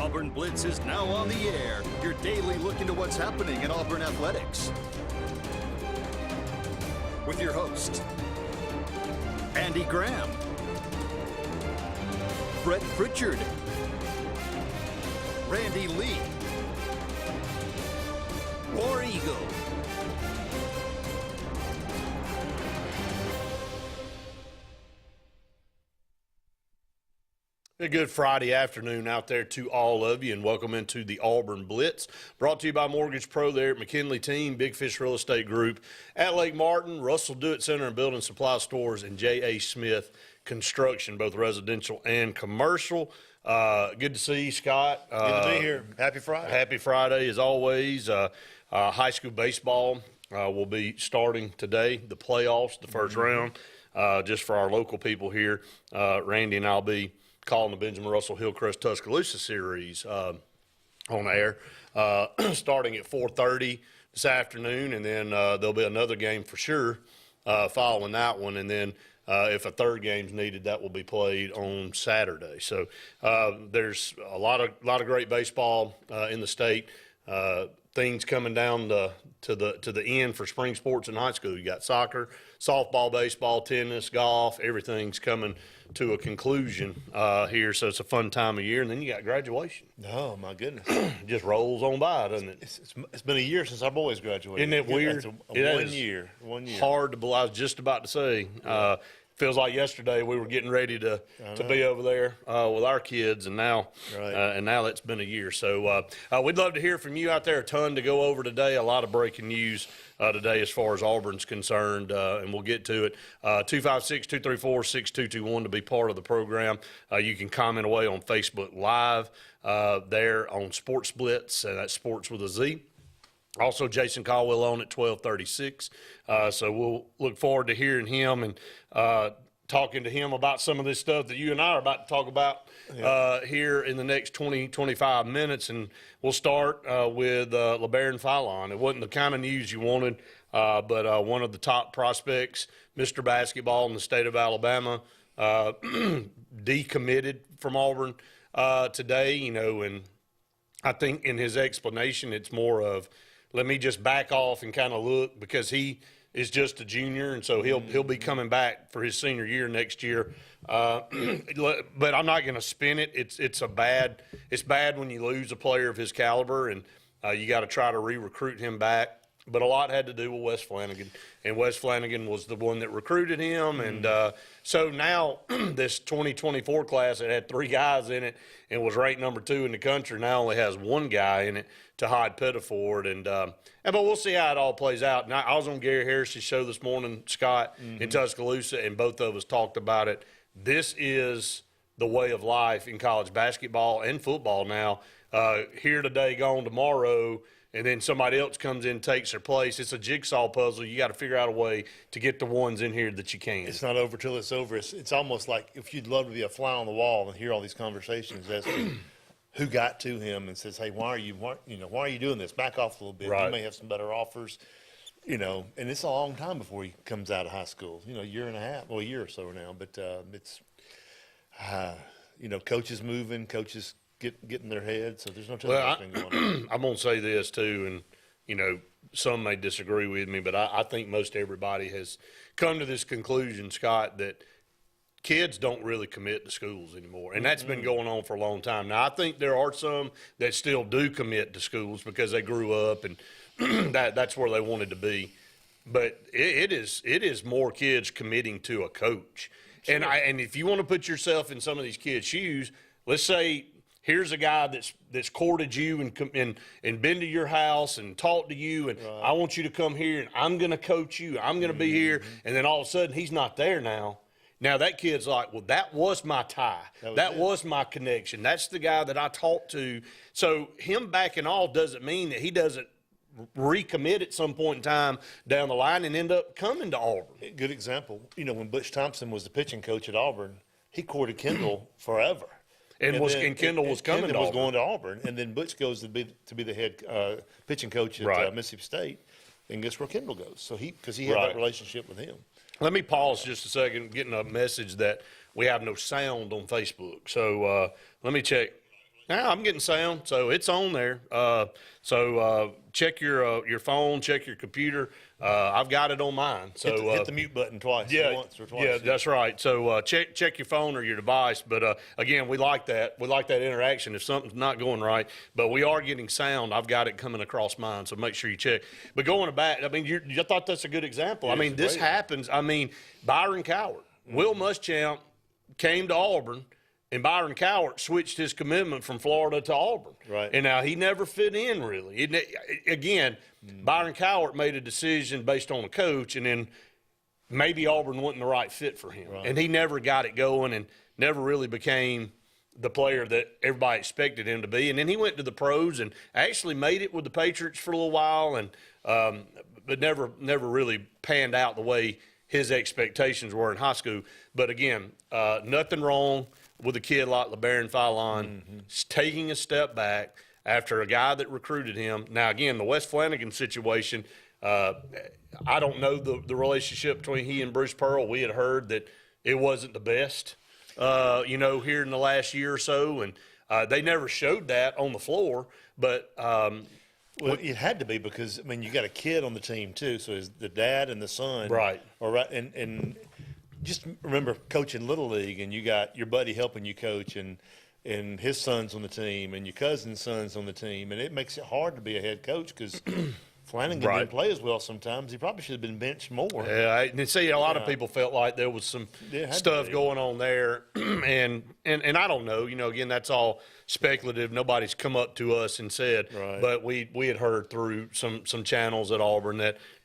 Auburn Blitz is now on the air, your daily look into what's happening in Auburn athletics. With your host, Andy Graham, Brett Pritchard, Randy Lee, War Eagle. A good Friday afternoon out there to all of you, and welcome into the Auburn Blitz, brought to you by Mortgage Pro there at McKinley Team, Big Fish Real Estate Group at Lake Martin, Russell Do-It Center and Building Supply Stores, and J.A. Smith Construction, both residential and commercial. Good to see you, Scott. Good to be here. Happy Friday. Happy Friday, as always. High school baseball will be starting today, the playoffs, the first round, just for our local people here. Randy and I'll be calling the Benjamin Russell Hillcrest Tuscaloosa series on air, starting at 4:30 this afternoon, and then there'll be another game for sure following that one, and then if a third game's needed, that will be played on Saturday. So there's a lot of great baseball in the state. Things coming down to the end for spring sports in high school. You got soccer, softball, baseball, tennis, golf. Everything's coming to a conclusion here, so it's a fun time of year. And then you got graduation. Oh, my goodness. It just rolls on by, doesn't it? It's been a year since our boys graduated. Isn't it weird? One year. Hard to believe. I was just about to say. Feels like yesterday we were getting ready to be over there with our kids, and now it's been a year. So we'd love to hear from you out there. A ton to go over today. A lot of breaking news today as far as Auburn's concerned, and we'll get to it. 256-234-6221 to be part of the program. You can comment away on Facebook Live there on Sports Blitz, and that's Sports with a Z. Also, Jason Caldwell on at 12:36. So we'll look forward to hearing him and talking to him about some of this stuff that you and I are about to talk about here in the next 20-25 minutes. And we'll start with LeBaron Philon. It wasn't the kind of news you wanted, but one of the top prospects, Mr. Basketball in the state of Alabama, decommitted from Auburn today, and I think in his explanation it's more of, let me just back off and kind of look, because he is just a junior, and so he'll be coming back for his senior year next year. But I'm not going to spin it. It's bad when you lose a player of his caliber, and you got to try to re-recruit him back. But a lot had to do with Wes Flanagan, and Wes Flanagan was the one that recruited him. And so now this 2024 class that had 3 guys in it and was ranked number 2 in the country now only has 1 guy in it, Tahad Pettiford. But we'll see how it all plays out. And I was on Gary Harris's show this morning, Scott, in Tuscaloosa, and both of us talked about it. This is the way of life in college basketball and football now. Here today, gone tomorrow, and then somebody else comes in and takes their place. It's a jigsaw puzzle. You got to figure out a way to get the ones in here that you can. It's not over till it's over. It's almost like if you'd love to be a fly on the wall and hear all these conversations as to who got to him and says, hey, why are you doing this? Back off a little bit. Right. You may have some better offers, and it's a long time before he comes out of high school, a year and a half, well, a year or so now. But it's, coaches moving, coaches getting their head, so there's no telling what's been going on. I'm going to say this too, and some may disagree with me, but I think most everybody has come to this conclusion, Scott, that kids don't really commit to schools anymore, and that's been going on for a long time. Now, I think there are some that still do commit to schools because they grew up and that's where they wanted to be, but it is more kids committing to a coach. Sure. And if you want to put yourself in some of these kids' shoes, let's say here's a guy that's courted you and been to your house and talked to you, and I want you to come here, and I'm going to coach you. I'm going to be here, and then all of a sudden he's not there now. Now that kid's like, well, that was my tie. That was my connection. That's the guy that I talked to. So him backing off doesn't mean that he doesn't recommit at some point in time down the line and end up coming to Auburn. Good example. When Butch Thompson was the pitching coach at Auburn, he courted Kendall forever. And Kendall was coming to Auburn. Was going to Auburn, and then Butch goes to be the head pitching coach at Mississippi State, and guess where Kendall goes? So because he had that relationship with him. Let me pause just a second, getting a message that we have no sound on Facebook. So let me check. Yeah, I'm getting sound, so it's on there. Check your phone, check your computer. I've got it on mine. So hit the mute button twice, once or twice. Yeah, that's right. So check your phone or your device. But again, we like that. We like that interaction. If something's not going right, but we are getting sound, I've got it coming across mine. So make sure you check. But going back, I mean, you thought that's a good example. I mean, this happens. I mean, Byron Cowart, Will Muschamp came to Auburn. And Byron Cowart switched his commitment from Florida to Auburn. Right. And now he never fit in really. Again, Byron Cowart made a decision based on a coach, and then maybe Auburn wasn't the right fit for him. Right. And he never got it going and never really became the player that everybody expected him to be. And then he went to the pros and actually made it with the Patriots for a little while, and but never really panned out the way his expectations were in high school. But again, nothing wrong with a kid like LeBaron Fallon taking a step back after a guy that recruited him. Now, again, the Wes Flanagan situation, I don't know the relationship between he and Bruce Pearl. We had heard that it wasn't the best, here in the last year or so, and they never showed that on the floor. But well, it had to be because, I mean, you got a kid on the team too, so it's the dad and the son. Right. All right, and just remember coaching Little League, and you got your buddy helping you coach, and his son's on the team, and your cousin's son's on the team, and it makes it hard to be a head coach because Flanagan didn't play as well sometimes. He probably should have been benched more. Yeah, and see, a lot of people felt like there was some stuff going on there, and I don't know. Again, that's all speculative. Nobody's come up to us and said, but we had heard through some channels at Auburn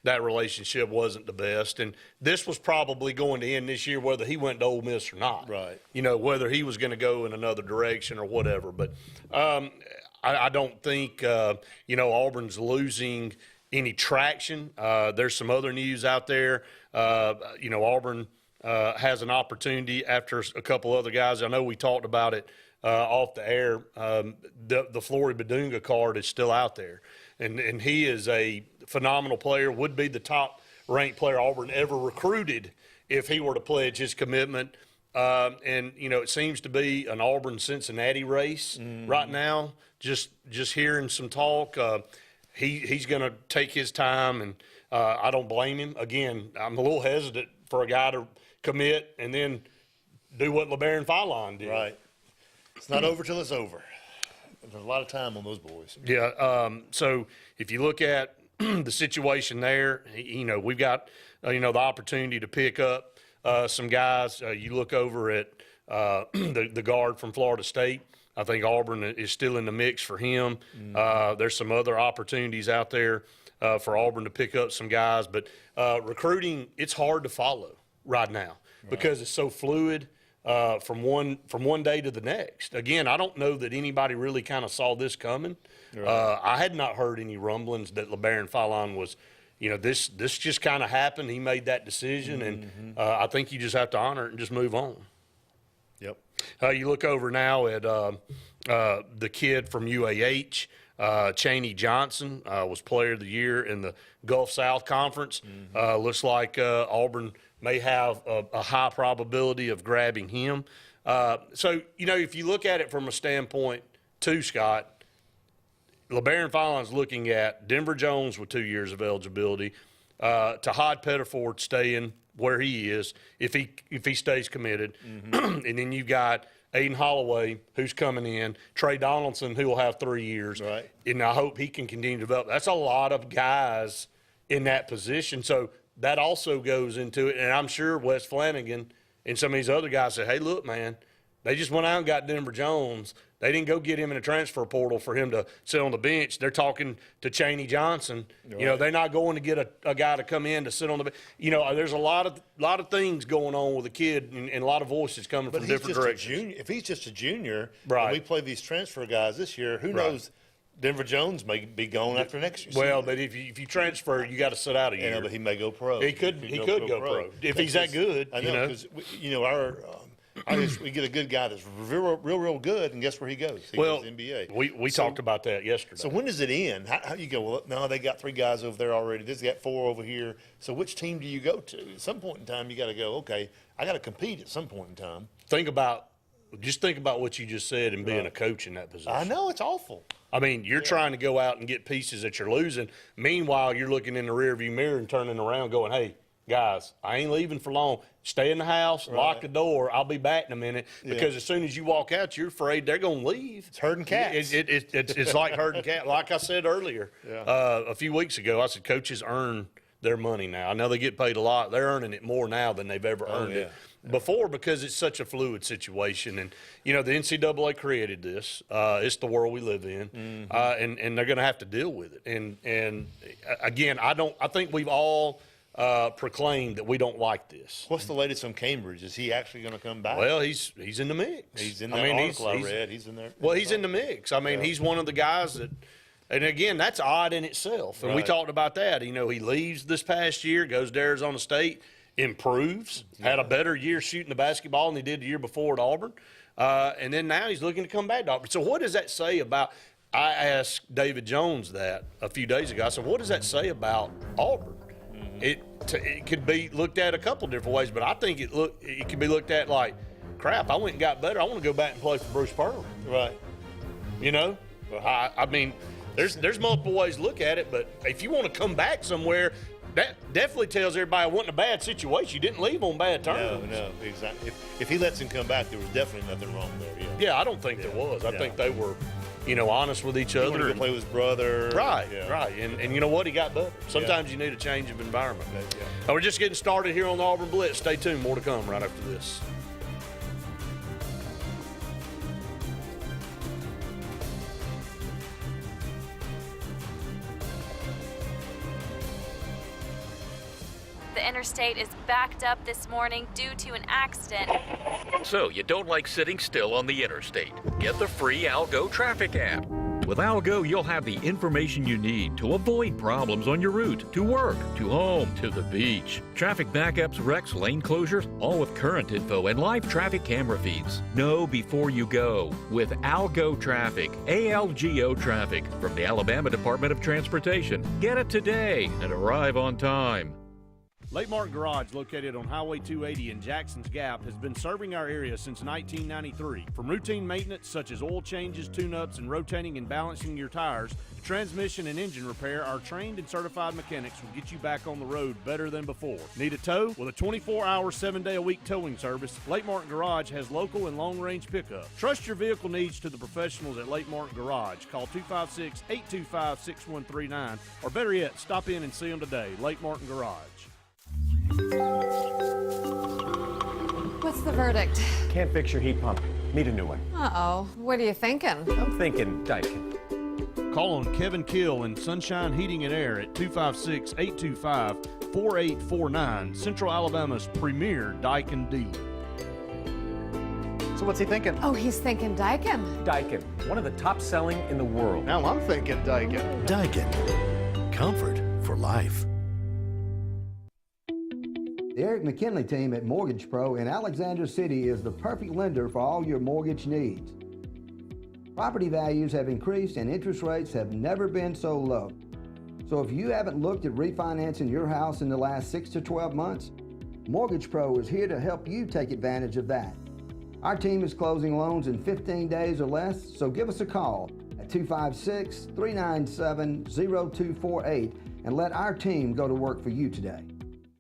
that relationship wasn't the best, and this was probably going to end this year, whether he went to Ole Miss or not. Right. Whether he was going to go in another direction or whatever. But I don't think Auburn's losing any traction. There's some other news out there. Auburn has an opportunity after a couple other guys. I know we talked about it off the air. The Flory Badunga card is still out there, and he is a phenomenal player. Would be the top ranked player Auburn ever recruited if he were to pledge his commitment. It seems to be an Auburn-Cincinnati race right now. Just hearing some talk. He's going to take his time, and I don't blame him. Again, I'm a little hesitant for a guy to commit and then do what LeBaron Fallon did. Right. It's not over till it's over. There's a lot of time on those boys. Yeah. So if you look at the situation there, we've got, the opportunity to pick up some guys. You look over at the guard from Florida State. I think Auburn is still in the mix for him. There's some other opportunities out there for Auburn to pick up some guys. But recruiting, it's hard to follow right now because it's so fluid from one day to the next. Again, I don't know that anybody really kind of saw this coming. I had not heard any rumblings that LeBaron Fallon was, this just kind of happened. He made that decision, and I think you just have to honor it and just move on. Yep. You look over now at the kid from UAH, Chaney Johnson, was Player of the Year in the Gulf South Conference. Looks like Auburn may have a high probability of grabbing him. So, if you look at it from a standpoint too, Scott, LeBaron Fallon's looking at Denver Jones with 2 years of eligibility, Tahad Pettiford staying where he is if he stays committed, and then you've got Aiden Holloway who's coming in, Trey Donaldson who will have 3 years, and I hope he can continue to develop. That's a lot of guys in that position, so that also goes into it. And I'm sure Wes Flanagan and some of these other guys said, "Hey, look, man, they just went out and got Denver Jones. They didn't go get him in a transfer portal for him to sit on the bench. They're talking to Chaney Johnson. They're not going to get a guy to come in to sit on the bench. There's a lot of things going on with a kid and a lot of voices coming from different directions. If he's just a junior, right, and we play these transfer guys this year, who knows? Denver Jones may be gone after next year. Well, but if you transfer, you got to sit out a year. But he may go pro. He could go pro if he's that good. I know, because we get a good guy that's real good, and guess where he goes? He goes to the NBA. We talked about that yesterday. So when does it end? How you go, well, no, they got 3 guys over there already. This got 4 over here. So which team do you go to? At some point in time, you got to go, okay, I got to compete at some point in time. Think about just think about what you just said and being a coach in that position. I know, it's awful. I mean, you're trying to go out and get pieces that you're losing. Meanwhile, you're looking in the rearview mirror and turning around going, hey, guys, I ain't leaving for long. Stay in the house, lock the door. I'll be back in a minute. Because as soon as you walk out, you're afraid they're going to leave. It's herding cats. It's like herding cats. Like I said earlier, a few weeks ago, I said coaches earn their money now. I know they get paid a lot. They're earning it more now than they've ever earned it before, because it's such a fluid situation. And, the NCAA created this. It's the world we live in. And they're going to have to deal with it. And again, I think we've all proclaimed that we don't like this. What's the latest on Cambridge? Is he actually going to come back? Well, he's in the mix. He's in that article I read. He's in there. Well, he's in the mix. I mean, he's one of the guys that – and, again, that's odd in itself. And we talked about that. He leaves this past year, goes to Arizona State, improves, had a better year shooting the basketball than he did the year before at Auburn. And then now he's looking to come back to Auburn. So what does that say about – I asked David Jones that a few days ago. I said, what does that say about Auburn? It could be looked at a couple different ways, but I think it could be looked at like, crap, I went and got better. I want to go back and play for Bruce Pearl. Right. I mean – There's multiple ways to look at it, but if you want to come back somewhere, that definitely tells everybody it wasn't a bad situation. You didn't leave on bad terms. No, exactly. If he lets him come back, there was definitely nothing wrong there. Yeah, I don't think there was. I think they were, honest with each other. He wanted to play with his brother. Right. And you know what? He got better. Sometimes you need a change of environment. We're just getting started here on the Auburn Blitz. Stay tuned. More to come right after this. The interstate is backed up this morning due to an accident. So you don't like sitting still on the interstate? Get the free Algo traffic app. With Algo, you'll have the information you need to avoid problems on your route, to work, to home, to the beach. Traffic backups, wrecks, lane closures, all with current info and live traffic camera feeds. Know before you go with Algo Traffic, ALGO Traffic from the Alabama Department of Transportation. Get it today and arrive on time. Lake Martin Garage, located on Highway 280 in Jackson's Gap, has been serving our area since 1993. From routine maintenance such as oil changes, tune-ups, and rotating and balancing your tires, to transmission and engine repair, our trained and certified mechanics will get you back on the road better than before. Need a tow? With a 24-hour, 7-day-a-week towing service, Lake Martin Garage has local and long-range pickup. Trust your vehicle needs to the professionals at Lake Martin Garage. Call 256-825-6139, or better yet, stop in and see them today. Lake Martin Garage. What's the verdict? Can't fix your heat pump. Need a new one. Uh-oh. What are you thinking? I'm thinking Daikin. Call on Kevin Kill and Sunshine Heating and Air at 256-825-4849, Central Alabama's premier Daikin dealer. So what's he thinking? Oh, he's thinking Daikin. Daikin, one of the top selling in the world. Now I'm thinking Daikin. Daikin. Comfort for life. The Eric McKinley team at Mortgage Pro in Alexander City is the perfect lender for all your mortgage needs. Property values have increased and interest rates have never been so low. So if you haven't looked at refinancing your house in the last 6 to 12 months, Mortgage Pro is here to help you take advantage of that. Our team is closing loans in 15 days or less, so give us a call at 256-397-0248 and let our team go to work for you today.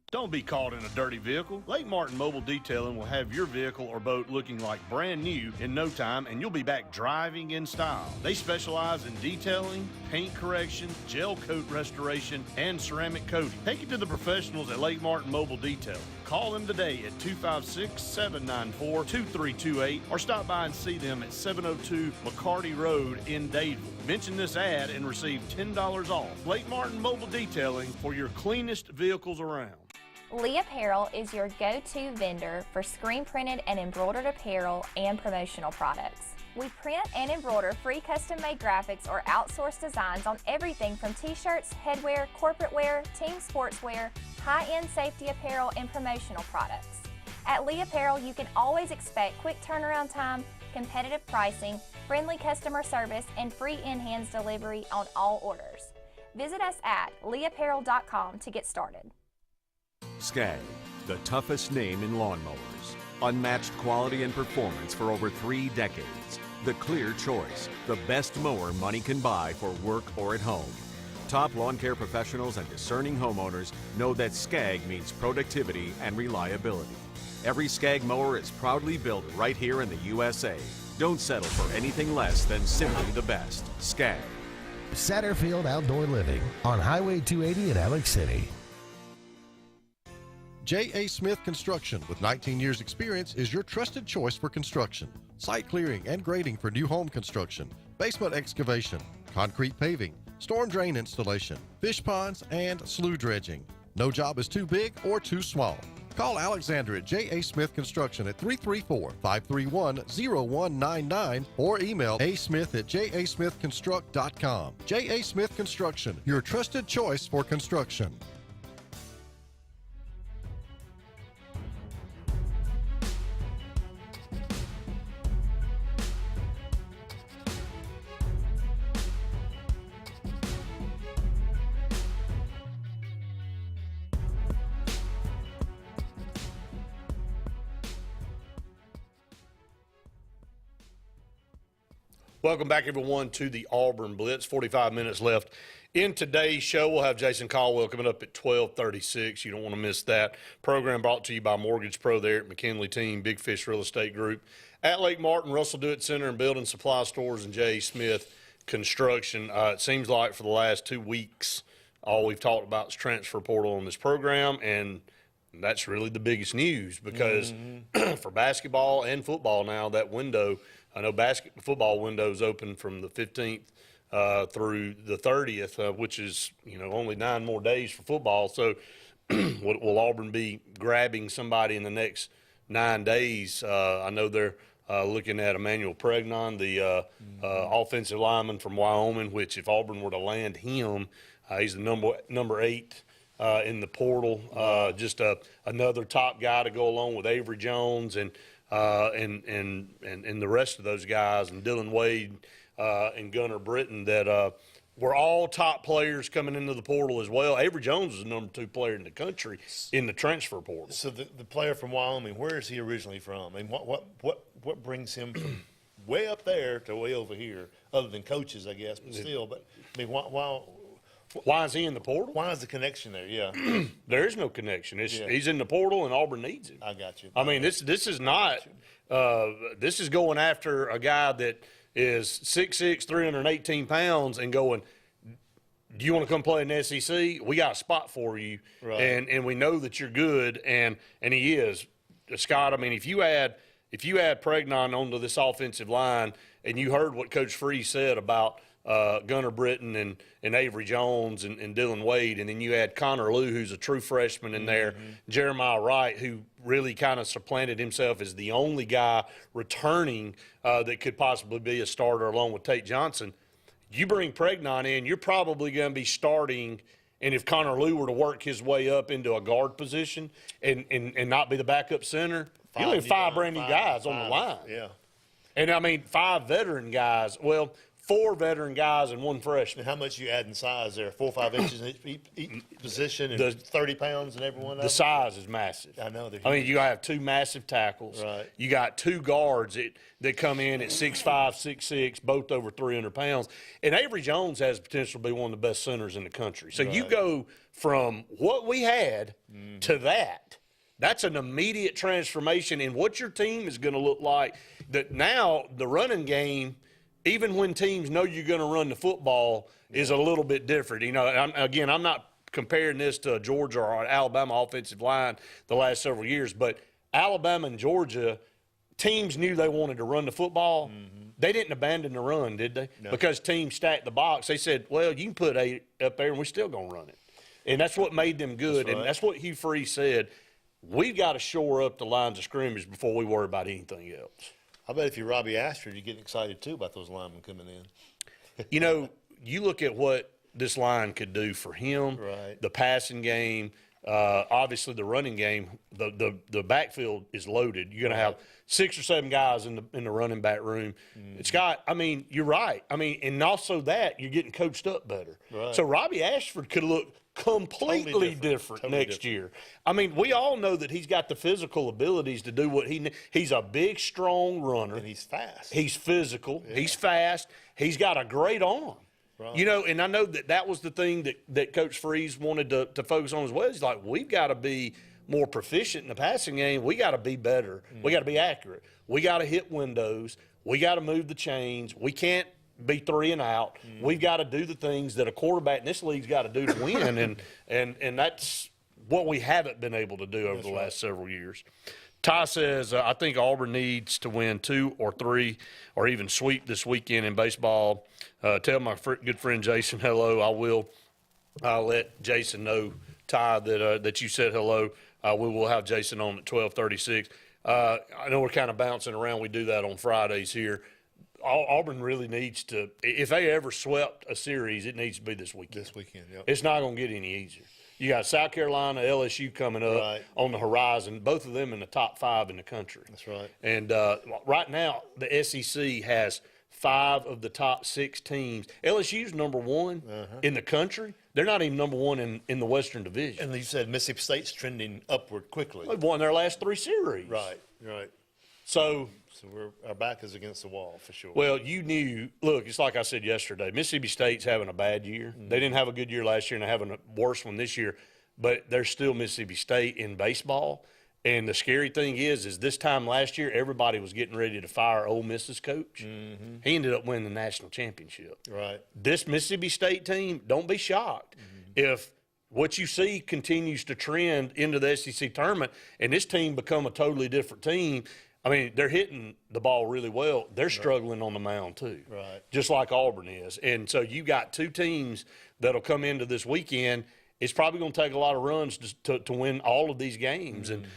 Don't be caught in a dirty vehicle. Lake Martin Mobile Detailing will have your vehicle or boat looking like brand new in no time, and you'll be back driving in style. They specialize in detailing, paint correction, gel coat restoration, and ceramic coating. Take it to the professionals at Lake Martin Mobile Detailing. Call them today at 256-794-2328 or stop by and see them at 702 McCarty Road in Dadeville. Mention this ad and receive $10 off. Lake Martin Mobile Detailing for your cleanest vehicles around. Lee Apparel is your go-to vendor for screen printed and embroidered apparel and promotional products. We print and embroider free custom-made graphics or outsourced designs on everything from t-shirts, headwear, corporate wear, team sportswear, high-end safety apparel, and promotional products. At Lee Apparel, you can always expect quick turnaround time, competitive pricing, friendly customer service, and free in-hands delivery on all orders. Visit us at leeapparel.com to get started. Skag, the toughest name in lawnmowers. Unmatched quality and performance for over 3 decades. The clear choice. The best mower money can buy for work or at home. Top lawn care professionals and discerning homeowners know that Skag means productivity and reliability. Every Skag mower is proudly built right here in the USA. Don't settle for anything less than simply the best. Skag. Satterfield Outdoor Living on Highway 280 in Alex City. J.A. Smith Construction, with 19 years experience, is your trusted choice for construction. Site clearing and grading for new home construction, basement excavation, concrete paving, storm drain installation, fish ponds, and slough dredging. No job is too big or too small. Call Alexander at J.A. Smith Construction at 334-531-0199 or email asmith@jasmithconstruct.com. J.A. Smith Construction, your trusted choice for construction. Welcome back, everyone, to the Auburn Blitz. 45 minutes left in today's show. We'll have Jason Caldwell coming up at 12:36. You don't want to miss that. Program brought to you by Mortgage Pro there at McKinley Team, Big Fish Real Estate Group, at Lake Martin, Russell Dewitt Center and Building Supply Stores, and J.A. Smith Construction. It seems like for the last 2 weeks, all we've talked about is transfer portal on this program, and that's really the biggest news because for basketball and football now, that window – I know football windows open from the 15th through the 30th, which is, only 9 more days for football. So will Auburn be grabbing somebody in the next 9 days? I know they're looking at Emmanuel Pregnon, the offensive lineman from Wyoming, which if Auburn were to land him, he's the number 8 in the portal. Just another top guy to go along with Avery Jones and the rest of those guys, and Dylan Wade and Gunnar Britton, that were all top players coming into the portal as well. Avery Jones is the number 2 player in the country in the transfer portal. So the player from Wyoming, where is he originally from? I mean, what brings him from way up there to way over here, other than coaches, I guess, but still. But I mean, why is he in the portal? Why is the connection there? Yeah. There is no connection. He's in the portal, and Auburn needs him. I got you. I mean, this is not this is going after a guy that is 6'6", 318 pounds and going, do you want to come play in the SEC? We got a spot for you, right. and we know that you're good, and he is. Scott, I mean, if you add Pregnon onto this offensive line, and you heard what Coach Freeze said about Gunnar Britton and Avery Jones and Dylan Wade, and then you add Connor Lew, who's a true freshman in there, Jeremiah Wright, who really kind of supplanted himself as the only guy returning that could possibly be a starter along with Tate Johnson. You bring Pregnon in, you're probably going to be starting, and if Connor Lew were to work his way up into a guard position and not be the backup center, you have 5 brand new guys on the line. Yeah. And, I mean, 5 veteran guys. Well, 4 veteran guys and 1 freshman. And how much you add in size there? 4 or 5 inches in each position and 30 pounds in every one of them? The size is massive. I know. I mean, you have 2 massive tackles. Right. You got 2 guards that come in at 6'5", 6'6", both over 300 pounds. And Avery Jones has potential to be one of the best centers in the country. So you go from what we had to that. That's an immediate transformation in what your team is going to look like. That now the running game, even when teams know you're going to run the football, is a little bit different. I'm not comparing this to a Georgia or an Alabama offensive line the last several years, but Alabama and Georgia, teams knew they wanted to run the football. They didn't abandon the run, did they? No. Because teams stacked the box. They said, well, you can put 8 up there and we're still going to run it. And that's what made them good. That's right. And that's what Hugh Freeze said. We've got to shore up the lines of scrimmage before we worry about anything else. I bet if you're Robbie Ashford, you're getting excited, too, about those linemen coming in. You look at what this line could do for him, right. The passing game, obviously the running game, the backfield is loaded. You're going to have 6 or 7 guys in the running back room. Scott, I mean, you're right. I mean, and also that, you're getting coached up better. Right. So Robbie Ashford could look completely different next year. I mean, we all know that he's got the physical abilities to do what he's a big, strong runner. And he's fast. He's physical. Yeah. He's fast. He's got a great arm. Right. You know, and I know that was the thing that Coach Freeze wanted to focus on as well. He's like, we've got to be more proficient in the passing game. We got to be better. We got to be accurate. We got to hit windows. We got to move the chains. We can't be 3 and out. We've got to do the things that a quarterback in this league's got to do to win, and that's what we haven't been able to do over the last several years. Ty says, I think Auburn needs to win 2 or 3 or even sweep this weekend in baseball. Tell my good friend Jason hello. I will. I'll let Jason know, Ty, that you said hello. We will have Jason on at 12:36. I know we're kind of bouncing around. We do that on Fridays here. Auburn really needs to – if they ever swept a series, it needs to be this weekend. This weekend, yep. It's not going to get any easier. You got South Carolina, LSU coming up on the horizon, both of them in the top 5 in the country. That's right. And right now, the SEC has 5 of the top 6 teams. LSU's number 1 in the country. They're not even number 1 in the Western Division. And you said Mississippi State's trending upward quickly. They've won their last 3 series. Right. So our back is against the wall for sure. Well, you knew. Look, it's like I said yesterday. Mississippi State's having a bad year. They didn't have a good year last year, and they're having a worse one this year. But they're still Mississippi State in baseball. And the scary thing is this time last year, everybody was getting ready to fire Ole Miss's coach. He ended up winning the national championship. Right. This Mississippi State team, don't be shocked if what you see continues to trend into the SEC tournament, and this team become a totally different team. I mean, they're hitting the ball really well. They're struggling on the mound too, just like Auburn is. And so you got 2 teams that'll come into this weekend. It's probably going to take a lot of runs to win all of these games. And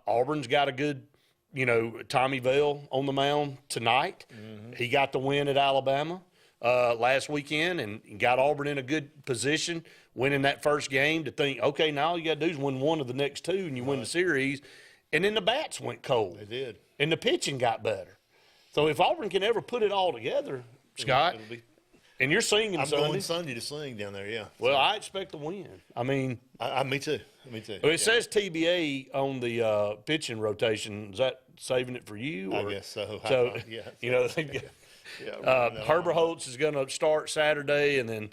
Auburn's got a good, Tommy Vale on the mound tonight. He got the win at Alabama last weekend and got Auburn in a good position, winning that first game to think, okay, now all you got to do is win one of the next 2 and you win the series. And then the bats went cold. They did. And the pitching got better. So if Auburn can ever put it all together, Scott, and you're singing I'm Sunday. going Sunday to sing down there, yeah. Well, I expect to win. I mean. Me too. Well, it says TBA on the pitching rotation. Is that saving it for you? I guess so. So, yeah. Herbert Holtz is going to start Saturday, and then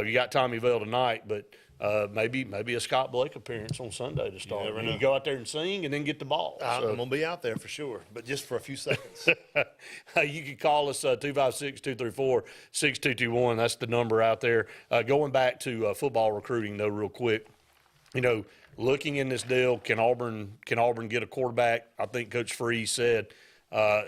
you got Tommy Vale tonight, but maybe a Scott Blake appearance on Sunday to start. You go out there and sing and then get the ball. I'm going to be out there for sure, but just for a few seconds. You can call us 256-234-6221. That's the number out there. Going back to football recruiting, though, real quick, looking in this deal, can Auburn get a quarterback? I think Coach Freeze said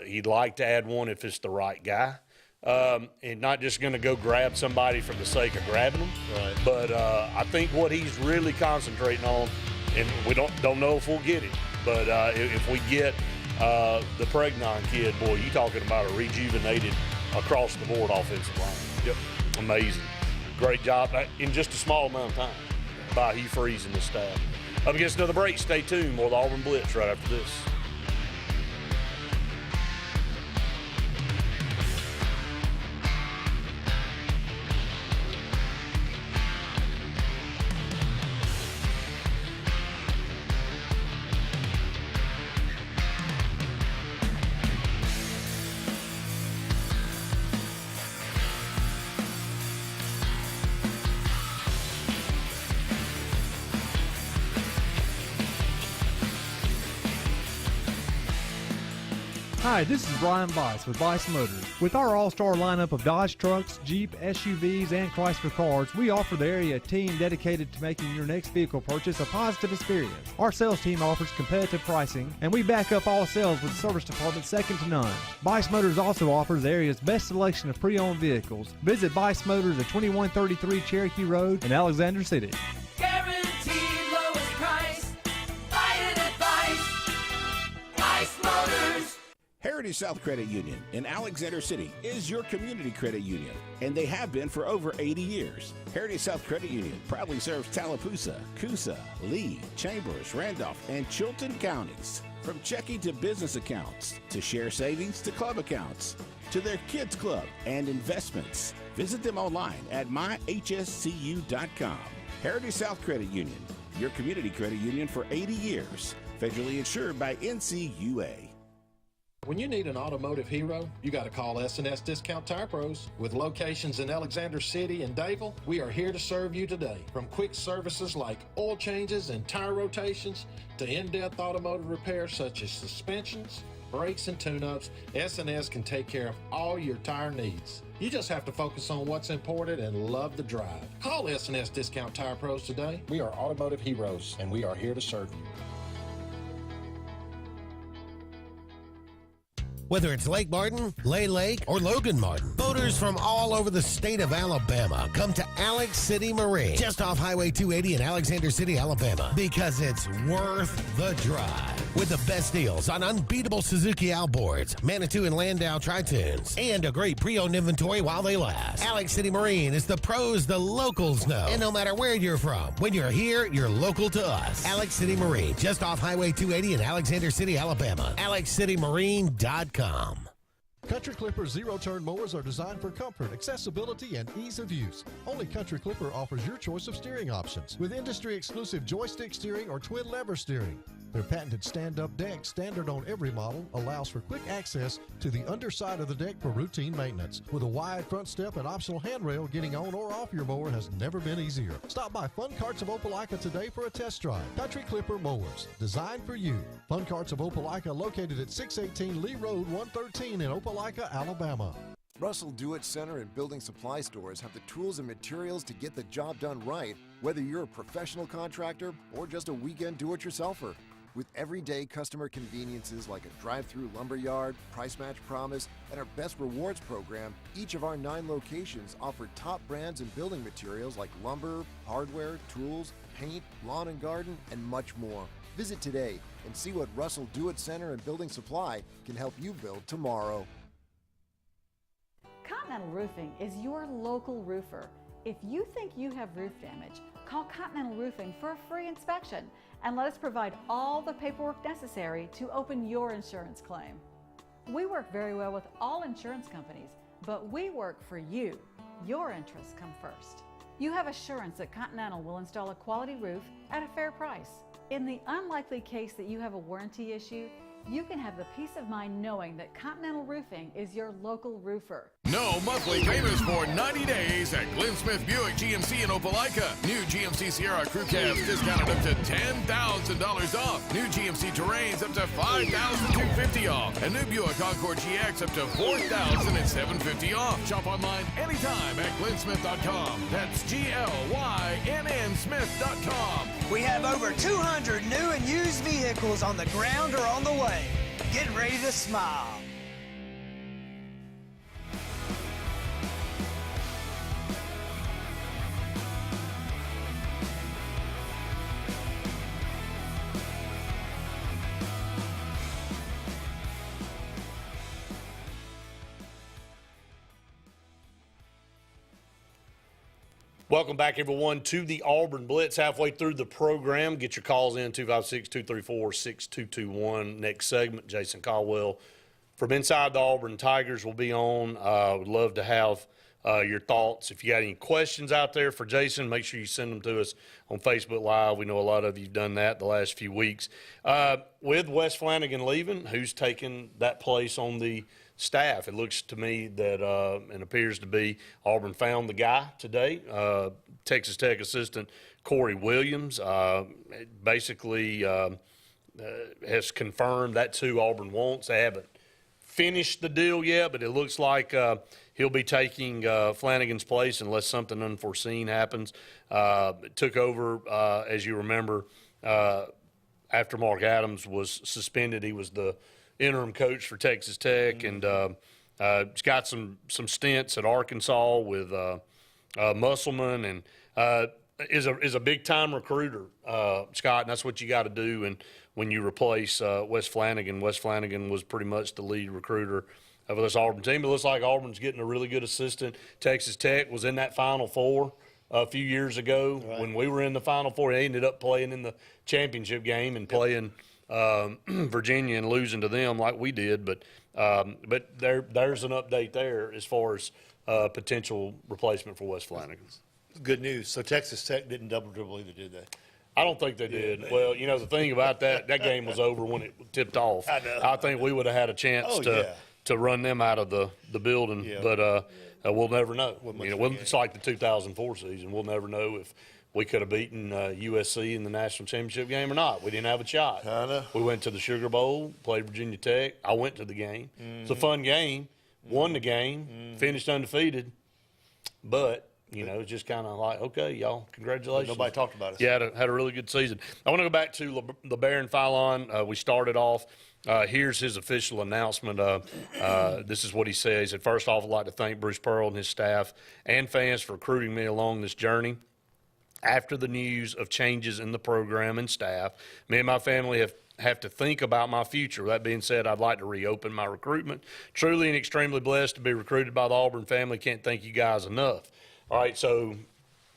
he'd like to add one if it's the right guy. And not just going to go grab somebody for the sake of grabbing them. Right. But I think what he's really concentrating on, and we don't know if we'll get it, but if we get the Pregnon kid, boy, you talking about a rejuvenated across-the-board offensive line. Yep. Amazing. Great job in just a small amount of time by Hugh Freeze and the staff. Up against another break. Stay tuned. More of the Auburn Blitz right after this. Hi, this is Brian Bice with Bice Motors. With our all-star lineup of Dodge trucks, Jeep, SUVs, and Chrysler cars, we offer the area a team dedicated to making your next vehicle purchase a positive experience. Our sales team offers competitive pricing, and we back up all sales with a service department second to none. Bice Motors also offers the area's best selection of pre-owned vehicles. Visit Bice Motors at 2133 Cherokee Road in Alexander City. Guaranteed lowest price. Buy it at Bice Motors. Heritage South Credit Union in Alexander City is your community credit union, and they have been for over 80 years. Heritage South Credit Union proudly serves Tallapoosa, Coosa, Lee, Chambers, Randolph, and Chilton counties. From checking to business accounts, to share savings to club accounts, to their kids club and investments. Visit them online at myhscu.com. Heritage South Credit Union, your community credit union for 80 years. Federally insured by NCUA. When you need an automotive hero, you got to call S&S Discount Tire Pros. With locations in Alexander City and Dayville, we are here to serve you today. From quick services like oil changes and tire rotations to in-depth automotive repairs such as suspensions, brakes, and tune-ups, S&S can take care of all your tire needs. You just have to focus on what's important and love the drive. Call S&S Discount Tire Pros today. We are automotive heroes, and we are here to serve you. Whether it's Lake Martin, Lay Lake, or Logan Martin, boaters from all over the state of Alabama come to Alex City Marine, just off Highway 280 in Alexander City, Alabama, because it's worth the drive. With the best deals on unbeatable Suzuki outboards, Manitou and Landau Tritoons, and a great pre-owned inventory while they last. Alex City Marine is the pros the locals know. And no matter where you're from, when you're here, you're local to us. Alex City Marine, just off Highway 280 in Alexander City, Alabama. AlexCityMarine.com. Country Clipper zero-turn mowers are designed for comfort, accessibility, and ease of use. Only Country Clipper offers your choice of steering options with industry-exclusive joystick steering or twin lever steering. Their patented stand-up deck, standard on every model, allows for quick access to the underside of the deck for routine maintenance. With a wide front step and optional handrail, getting on or off your mower has never been easier. Stop by Fun Carts of Opelika today for a test drive. Country Clipper mowers, designed for you. Fun Carts of Opelika, located at 618 Lee Road, 113 in Opelika, Alabama. Russell Do-It Center and building supply stores have the tools and materials to get the job done right, whether you're a professional contractor or just a weekend do-it-yourselfer. With everyday customer conveniences like a drive-through lumberyard, price match promise, and our best rewards program, each of our 9 locations offer top brands and building materials like lumber, hardware, tools, paint, lawn and garden, and much more. Visit today and see what Russell Do-It Center and Building Supply can help you build tomorrow. Continental Roofing is your local roofer. If you think you have roof damage, call Continental Roofing for a free inspection and let us provide all the paperwork necessary to open your insurance claim. We work very well with all insurance companies, but we work for you. Your interests come first. You have assurance that Continental will install a quality roof at a fair price. In the unlikely case that you have a warranty issue, you can have the peace of mind knowing that Continental Roofing is your local roofer. No monthly payments for 90 days at Glenn Smith Buick GMC in Opelika. New GMC Sierra Crew Cabs discounted up to $10,000 off. New GMC Terrains up to $5,250 off. And new Buick Encore GX up to $4,750 off. Shop online anytime at glennsmith.com. That's GLYNN Smith.com. We have over 200 new and used vehicles on the ground or on the way. Get ready to smile. Welcome back, everyone, to the Auburn Blitz. Halfway through the program, get your calls in, 256-234-6221. Next segment, Jason Caldwell from Inside the Auburn Tigers will be on. Would love to have your thoughts. If you got any questions out there for Jason, make sure you send them to us on Facebook Live. We know a lot of you have done that the last few weeks. With Wes Flanagan leaving, who's taken that place on the staff? It looks to me that and appears to be Auburn found the guy today. Texas Tech assistant Corey Williams basically has confirmed that's who Auburn wants. They haven't finished the deal yet, but it looks like he'll be taking Flanagan's place unless something unforeseen happens. Took over, as you remember, after Mark Adams was suspended. He was the interim coach for Texas Tech, and he's got some stints at Arkansas with Musselman, and is a big time recruiter, Scott, and that's what you got to do. And when you replace Wes Flanagan was pretty much the lead recruiter of this Auburn team. It looks like Auburn's getting a really good assistant. Texas Tech was in that Final Four a few years ago when we were in the Final Four. They ended up playing in the championship game and playing Virginia and losing to them like we did, but there's an update there as far as potential replacement for Wes Flanagan. Good news. So Texas Tech didn't double dribble either, did they? I don't think they did. Well, you know, the thing about that game was over when it tipped off. I know. I think we would have had a chance to run them out of the building, but we'll never know. You know, it's like the 2004 season. We'll never know if we could have beaten USC in the national championship game or not. We didn't have a shot. I know. We went to the Sugar Bowl, played Virginia Tech. I went to the game. It's a fun game. Won the game. Finished undefeated. But, you know, it's just kind of like, okay, y'all, congratulations. Nobody talked about us. Yeah, had a really good season. I want to go back to LeBaron Philon. We started off. Here's his official announcement. This is what he says. He said, first off, I'd like to thank Bruce Pearl and his staff and fans for recruiting me along this journey. After the news of changes in the program and staff, me and my family have to think about my future. That being said, I'd like to reopen my recruitment. Truly and extremely blessed to be recruited by the Auburn family. Can't thank you guys enough. All right, so,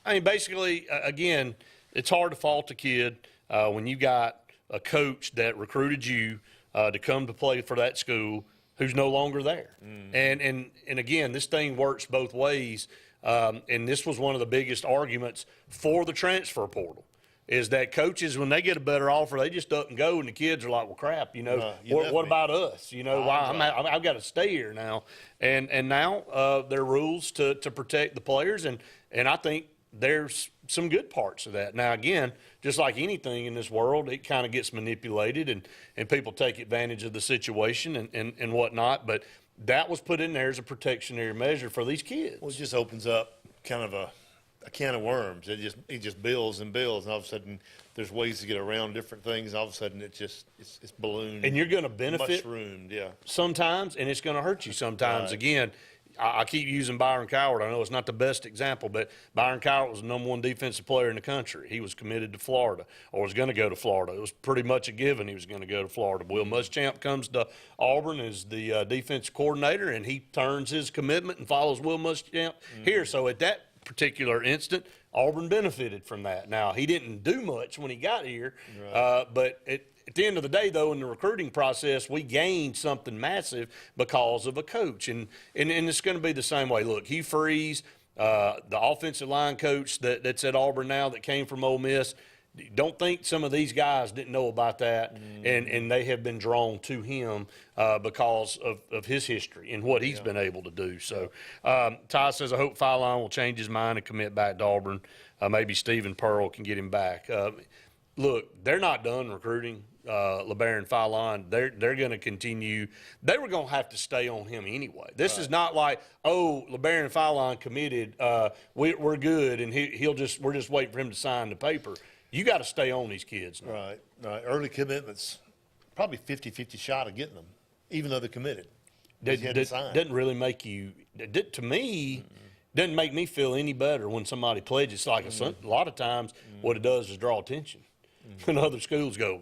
I mean, basically, again, it's hard to fault a kid when you got a coach that recruited you to come to play for that school who's no longer there. And again, this thing works both ways. And this was one of the biggest arguments for the transfer portal, is that coaches, when they get a better offer, they just up and go, and the kids are like, well, crap, you know, what about us? You know, I've got to stay here now. And now there are rules to protect the players, and I think there's some good parts of that. Now, again, just like anything in this world, it kind of gets manipulated, and people take advantage of the situation and whatnot, but that was put in there as a protectionary measure for these kids. Well, it just opens up kind of a can of worms. It just builds and builds, and all of a sudden there's ways to get around different things, and all of a sudden it's ballooned. And you're going to benefit mushroomed, sometimes, and it's going to hurt you sometimes. Right. Again, I keep using Byron Cowart. I know it's not the best example, but Byron Cowart was the #1 defensive player in the country. He was committed to Florida, or was going to go to Florida. It was pretty much a given he was going to go to Florida. Will Muschamp comes to Auburn as the defensive coordinator, and he turns his commitment and follows Will Muschamp here. So at that particular instant, Auburn benefited from that. Now, he didn't do much when he got here, but at the end of the day, though, in the recruiting process, we gained something massive because of a coach. And it's going to be the same way. Look, Hugh Freeze, the offensive line coach that's at Auburn now that came from Ole Miss, don't think some of these guys didn't know about that, and they have been drawn to him because of his history and what he's been able to do. So Ty says, I hope Philon will change his mind and commit back to Auburn. Maybe Stephen Pearl can get him back. Look, they're not done recruiting LeBaron Philon. They're going to continue. They were going to have to stay on him anyway. This is not like, oh, LeBaron Philon committed. We're good, and we're just waiting for him to sign the paper. You got to stay on these kids now. Right. Early commitments, probably 50-50 shot of getting them, even though they're committed. Doesn't really make you, to me, doesn't make me feel any better when somebody pledges. Like a lot of times what it does is draw attention. And other schools go,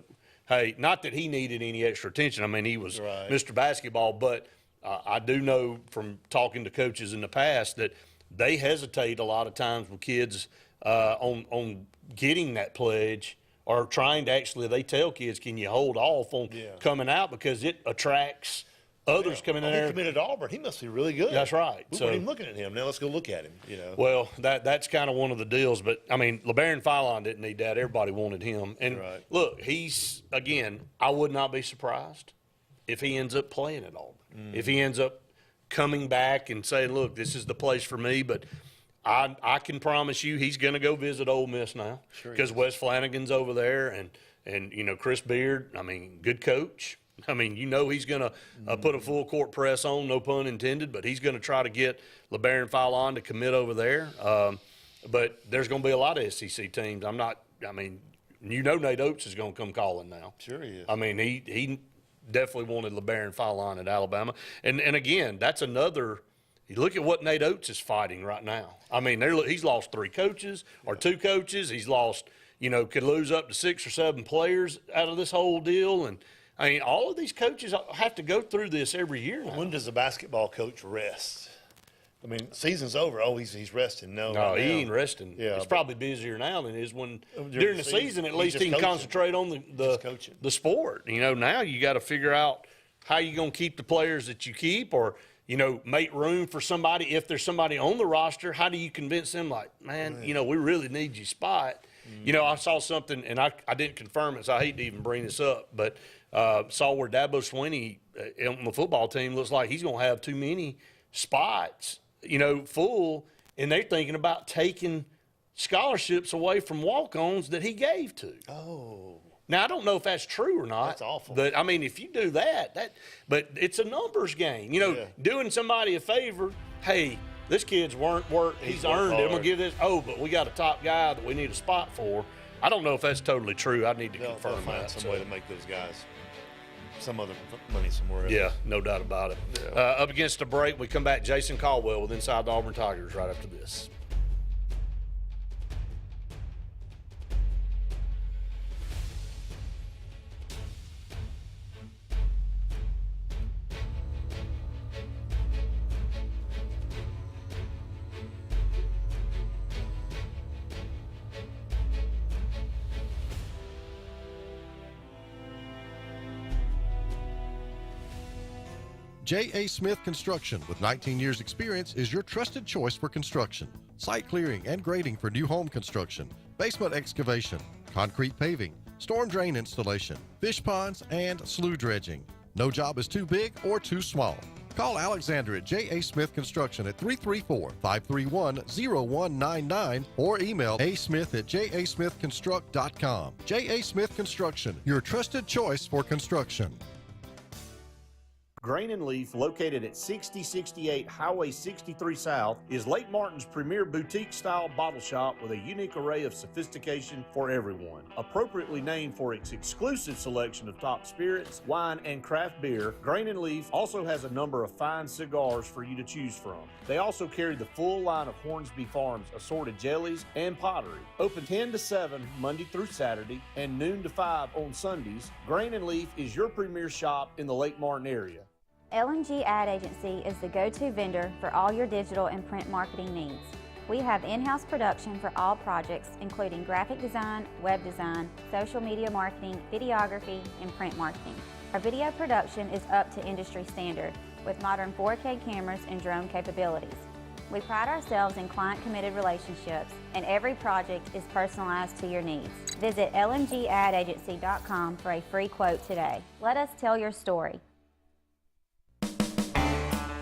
hey, not that he needed any extra attention. I mean, he was Mr. Basketball, but I do know from talking to coaches in the past that they hesitate a lot of times with kids on getting that pledge, or trying to they tell kids, can you hold off on coming out, because it attracts others coming in there. He committed to Auburn. He must be really good. That's right. We weren't even looking at him. Now let's go look at him. You know. Well, that's kind of one of the deals. But I mean, LeBaron Philon didn't need that. Everybody wanted him. And look, he's again. I would not be surprised if he ends up playing at Auburn. If he ends up coming back and saying, "Look, this is the place for me." But I can promise you, he's going to go visit Ole Miss now, because Wes Flanagan's over there, and you know, Chris Beard. I mean, good coach. I mean, you know, he's going to put a full court press on, no pun intended, but he's going to try to get LeBaron Philon to commit over there. But there's going to be a lot of SEC teams. You know, Nate Oates is going to come calling now. Sure he is. I mean, he definitely wanted LeBaron Philon at Alabama. And again, that's another – you look at what Nate Oates is fighting right now. I mean, he's lost 3 coaches or 2 coaches. He's lost, you know, could lose up to 6 or 7 players out of this whole deal. And, I mean, all of these coaches have to go through this every year now. When does a basketball coach rest? I mean, season's over. Oh, he's resting. No, he ain't resting. Yeah, it's probably busier now than it is when during the season. At least he can concentrate on the sport. You know, now you got to figure out how you going to keep the players that you keep, or make room for somebody. If there's somebody on the roster, how do you convince them, like, man, we really need your spot? I saw something, and I didn't confirm it, so I hate to even bring this up, but saw where Dabo Swinney on the football team looks like he's going to have too many spots, full, and they're thinking about taking scholarships away from walk-ons that he gave to. Oh. Now, I don't know if that's true or not. That's awful. But, if you do but it's a numbers game. Doing somebody a favor, hey, this kid's he's earned it. I'm going to give this, but we got a top guy that we need a spot for. I don't know if that's totally true. I need to confirm they'll find that. some way to make those guys some other money somewhere else. Yeah, no doubt about it. Yeah. Up against a break, we come back. Jason Caldwell with Inside the Auburn Tigers right after this. J.A. Smith Construction, with 19 years experience, is your trusted choice for construction. Site clearing and grading for new home construction, basement excavation, concrete paving, storm drain installation, fish ponds, and slough dredging. No job is too big or too small. Call Alexander at J.A. Smith Construction at 334-531-0199 or email asmith@jasmithconstruct.com. J.A. Smith Construction, your trusted choice for construction. Grain and Leaf, located at 6068 Highway 63 South, is Lake Martin's premier boutique-style bottle shop with a unique array of sophistication for everyone. Appropriately named for its exclusive selection of top spirits, wine, and craft beer, Grain and Leaf also has a number of fine cigars for you to choose from. They also carry the full line of Hornsby Farms assorted jellies and pottery. Open 10 to 7 Monday through Saturday and noon to 5 on Sundays, Grain and Leaf is your premier shop in the Lake Martin area. LMG Ad Agency is the go-to vendor for all your digital and print marketing needs. We have in-house production for all projects, including graphic design, web design, social media marketing, videography, and print marketing. Our video production is up to industry standard with modern 4K cameras and drone capabilities. We pride ourselves in client-committed relationships, and every project is personalized to your needs. Visit lmgadagency.com for a free quote today. Let us tell your story.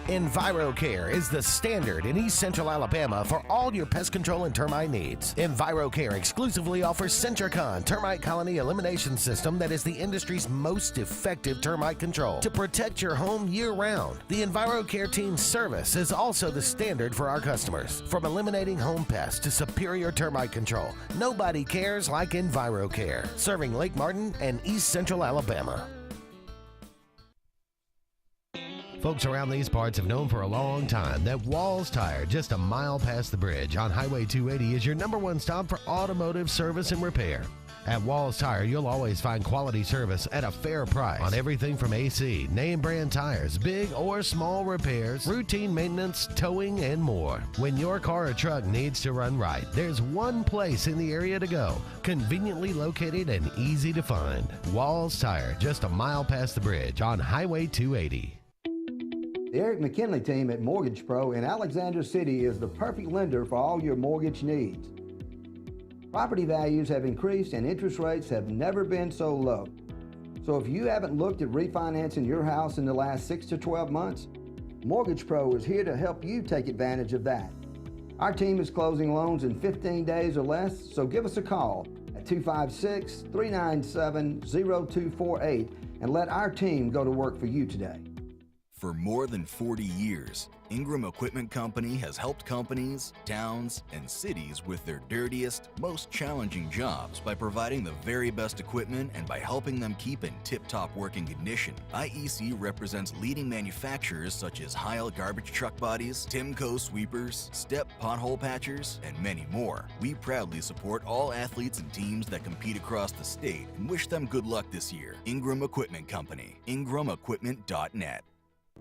EnviroCare is the standard in East Central Alabama for all your pest control and termite needs. EnviroCare exclusively offers Centricon termite colony elimination system that is the industry's most effective termite control to protect your home year-round. The EnviroCare team's service is also the standard for our customers. From eliminating home pests to superior termite control, nobody cares like EnviroCare, serving Lake Martin and East Central Alabama. Folks around these parts have known for a long time that Walls Tire, just a mile past the bridge on Highway 280, is your #1 stop for automotive service and repair. At Walls Tire, you'll always find quality service at a fair price on everything from AC, name brand tires, big or small repairs, routine maintenance, towing, and more. When your car or truck needs to run right, there's one place in the area to go, conveniently located and easy to find. Walls Tire, just a mile past the bridge on Highway 280. The Eric McKinley team at Mortgage Pro in Alexander City is the perfect lender for all your mortgage needs. Property values have increased and interest rates have never been so low. So if you haven't looked at refinancing your house in the last 6 to 12 months, Mortgage Pro is here to help you take advantage of that. Our team is closing loans in 15 days or less, so give us a call at 256-397-0248 and let our team go to work for you today. For more than 40 years, Ingram Equipment Company has helped companies, towns, and cities with their dirtiest, most challenging jobs by providing the very best equipment and by helping them keep in tip-top working condition. IEC represents leading manufacturers such as Heil garbage truck bodies, Timco sweepers, Step pothole patchers, and many more. We proudly support all athletes and teams that compete across the state and wish them good luck this year. Ingram Equipment Company, ingramequipment.net.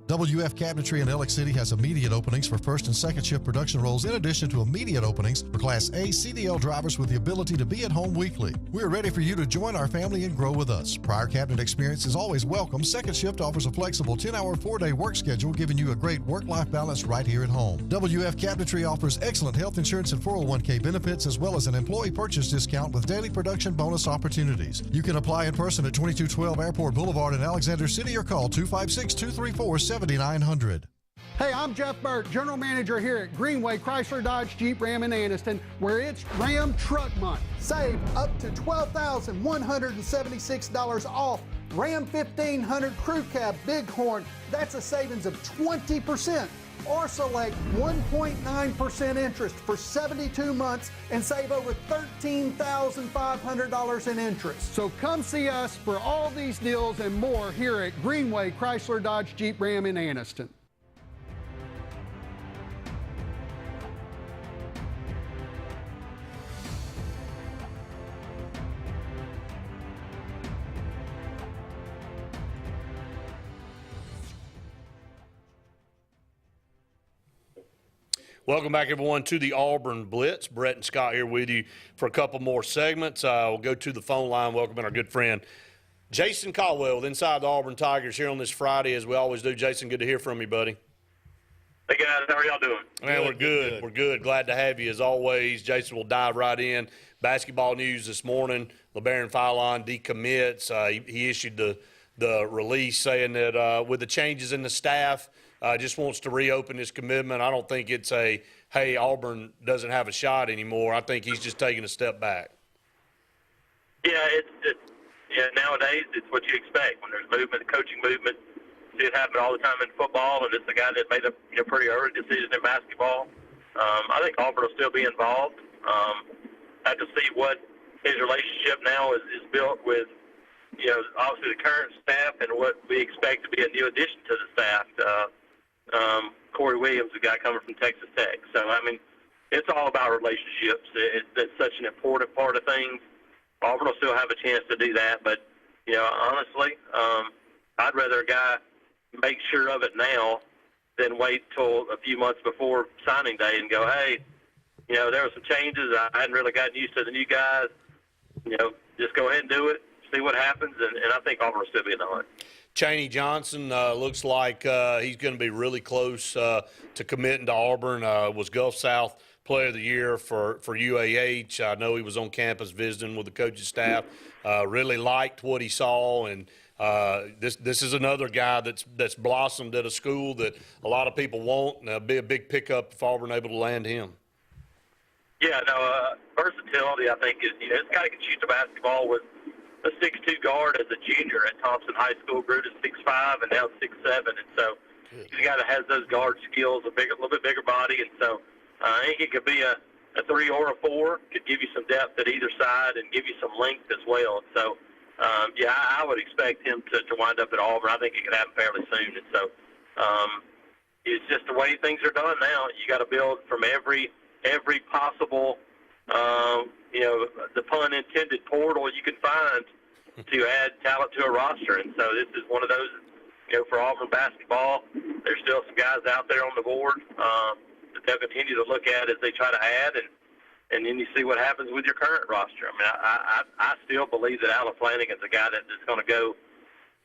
WF Cabinetry in Alex City has immediate openings for first and second shift production roles in addition to immediate openings for Class A CDL drivers with the ability to be at home weekly. We're ready for you to join our family and grow with us. Prior cabinet experience is always welcome. Second shift offers a flexible 10-hour, 4-day work schedule, giving you a great work-life balance right here at home. WF Cabinetry offers excellent health insurance and 401k benefits, as well as an employee purchase discount with daily production bonus opportunities. You can apply in person at 2212 Airport Boulevard in Alexander City or call 256-234-7900. Hey, I'm Jeff Burt, General Manager here at Greenway Chrysler Dodge Jeep Ram in Anniston, where it's Ram Truck Month. Save up to $12,176 off Ram 1500 Crew Cab Bighorn. That's a savings of 20%. Or select 1.9% interest for 72 months and save over $13,500 in interest. So come see us for all these deals and more here at Greenway Chrysler Dodge Jeep Ram in Anniston. Welcome back, everyone, to the Auburn Blitz. Brett and Scott here with you for a couple more segments. We'll go to the phone line, welcoming our good friend Jason Caldwell with Inside the Auburn Tigers here on this Friday, as we always do. Jason, good to hear from you, buddy. Hey, guys. How are y'all doing? Man, we're good. We're good. Glad to have you, as always. Jason will dive right in. Basketball news this morning. LeBaron Philon decommits. He issued the release saying that with the changes in the staff, just wants to reopen his commitment. I don't think it's hey, Auburn doesn't have a shot anymore. I think he's just taking a step back. Yeah, nowadays it's what you expect when there's movement, coaching movement. See it happen all the time in football, and it's the guy that made a pretty early decision in basketball. I think Auburn will still be involved. I have to see what his relationship now is built with, obviously the current staff and what we expect to be a new addition to the staff. Corey Williams, a guy coming from Texas Tech. So, I mean, it's all about relationships. It's such an important part of things. Auburn will still have a chance to do that. But, honestly, I'd rather a guy make sure of it now than wait till a few months before signing day and go, hey, there were some changes. I hadn't really gotten used to the new guys. Just go ahead and do it, see what happens, and I think Auburn will still be in the hunt. Chaney Johnson looks like he's going to be really close to committing to Auburn. Was Gulf South Player of the Year for UAH. I know he was on campus visiting with the coaching staff. Really liked what he saw, and this is another guy that's blossomed at a school that a lot of people want, and it'll be a big pickup if Auburn able to land him. Yeah, versatility, I think, is this guy can shoot the basketball with a 6'2" guard as a junior at Thompson High School, grew to 6'5", and now 6'7", and so he's a guy that has those guard skills, a little bit bigger body, and so I think he could be a 3 or a 4, could give you some depth at either side and give you some length as well. So, I would expect him to wind up at Auburn. I think it could happen fairly soon, and so it's just the way things are done now. You got to build from every possible, the pun intended, portal you can find to add talent to a roster. And so this is one of those, for Auburn basketball, there's still some guys out there on the board that they'll continue to look at as they try to add, and then you see what happens with your current roster. I mean, I still believe that Alan Flanagan's a guy that's going to go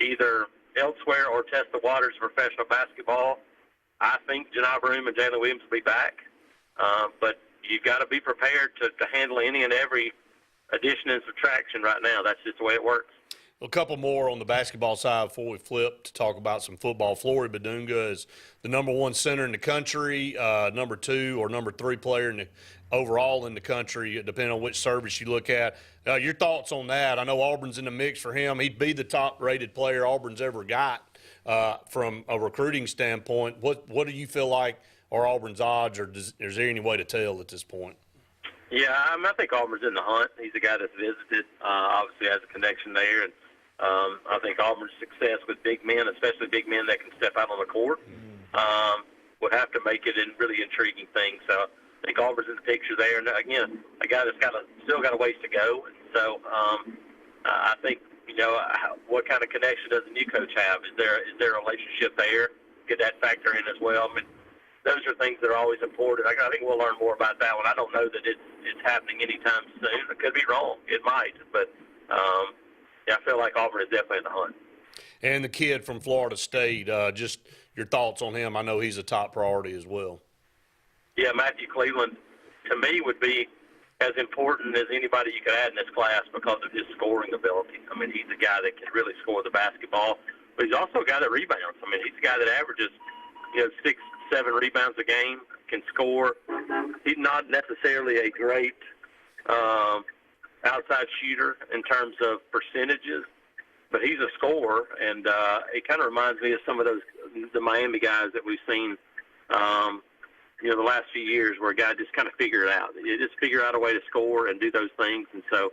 either elsewhere or test the waters of professional basketball. I think Janai Broome and Jalen Williams will be back, but you've got to be prepared to handle any and every addition and subtraction right now. That's just the way it works. A couple more on the basketball side before we flip to talk about some football. Flory Badunga is the number 1 center in the country, number 2 or number 3 player overall in the country, depending on which service you look at. Your thoughts on that? I know Auburn's in the mix for him. He'd be the top-rated player Auburn's ever got from a recruiting standpoint. What do you feel like are Auburn's odds, or is there any way to tell at this point? Yeah, I think Auburn's in the hunt. He's a guy that's visited, obviously has a connection there, and I think Auburn's success with big men, especially big men that can step out on the court, would have to make it a really intriguing thing. So I think Auburn's in the picture there. And again, a guy that's still got a ways to go. And so I think, what kind of connection does the new coach have? Is there a relationship there? could that factor in as well? I mean, those are things that are always important. I think we'll learn more about that one. I don't know that it's happening anytime soon. I could be wrong. It might. But, yeah, I feel like Auburn is definitely in the hunt. And the kid from Florida State, just your thoughts on him. I know he's a top priority as well. Yeah, Matthew Cleveland, to me, would be as important as anybody you could add in this class because of his scoring ability. I mean, he's a guy that can really score the basketball, but he's also a guy that rebounds. I mean, he's a guy that averages, 6-7 rebounds a game, can score. He's not necessarily a great outside shooter in terms of percentages, but he's a scorer, and it kind of reminds me of some of the Miami guys that we've seen the last few years, where a guy just kind of figure it out. You just figure out a way to score and do those things. And so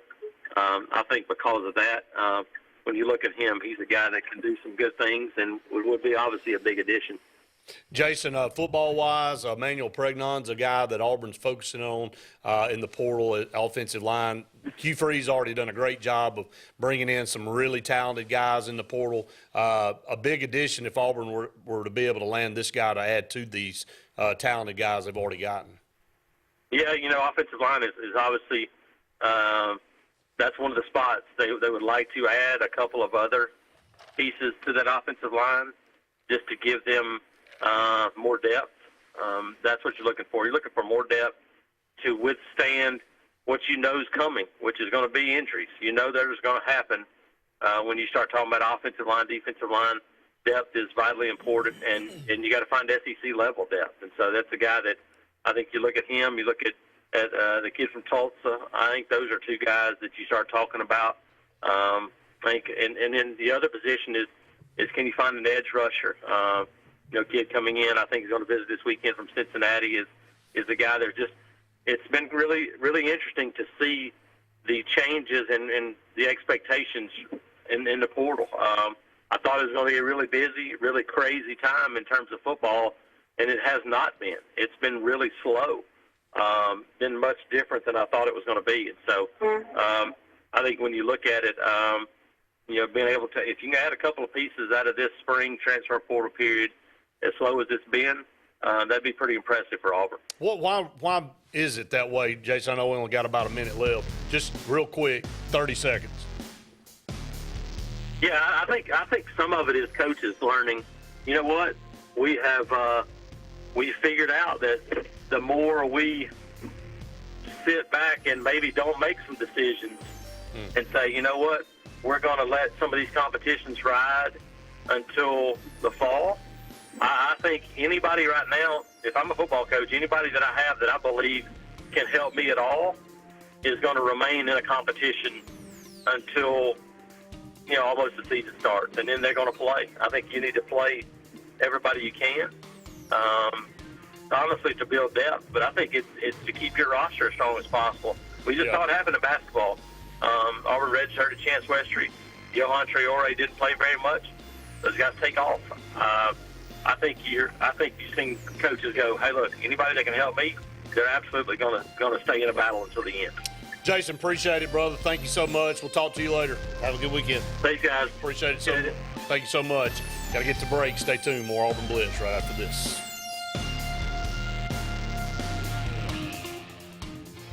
I think because of that, when you look at him, he's a guy that can do some good things and would be obviously a big addition. Jason, football-wise, Manuel Pregnon's a guy that Auburn's focusing on in the portal at offensive line. Hugh Freeze already done a great job of bringing in some really talented guys in the portal. A big addition if Auburn were to be able to land this guy to add to these talented guys they've already gotten. Yeah, offensive line is obviously that's one of the spots they would like to add a couple of other pieces to that offensive line just to give them more depth. That's what you're looking for. You're looking for more depth to withstand what you know is coming, which is going to be injuries. You know that is going to happen when you start talking about offensive line, defensive line. Depth is vitally important, and you got to find SEC level depth. And so that's a guy that I think you look at him, you look at the kid from Tulsa. I think those are two guys that you start talking about. I think, and then the other position is can you find an edge rusher? Kid coming in, I think he's going to visit this weekend from Cincinnati, is a guy that it's been really, really interesting to see the changes and the expectations in the portal. I thought it was going to be a really busy, really crazy time in terms of football, and it has not been. It's been really slow, been much different than I thought it was going to be. And so I think when you look at it, being able to, if you can add a couple of pieces out of this spring transfer portal period, as slow as it's been, that'd be pretty impressive for Auburn. Why is it that way, Jason? I know we only got about a minute left. Just real quick, 30 seconds. Yeah, I think some of it is coaches learning. You know what? We figured out that the more we sit back and maybe don't make some decisions and say, you know what, we're going to let some of these competitions ride until the fall. I think anybody right now, if I'm a football coach, anybody that I have that I believe can help me at all is going to remain in a competition until almost the season starts, and then they're going to play. I think you need to play everybody you can, honestly, to build depth. But I think it's to keep your roster as strong as possible. We just saw it happen in basketball. Auburn redshirted Chance Westry. Johan Traore didn't play very much. Those guys take off. I think you've seen coaches go, hey, look, anybody that can help me, they're absolutely going to stay in a battle until the end. Jason, appreciate it, brother. Thank you so much. We'll talk to you later. Have a good weekend. Thanks, guys. Appreciate it so much. Thank you so much. Got to get to break. Stay tuned. More Auburn Blitz right after this.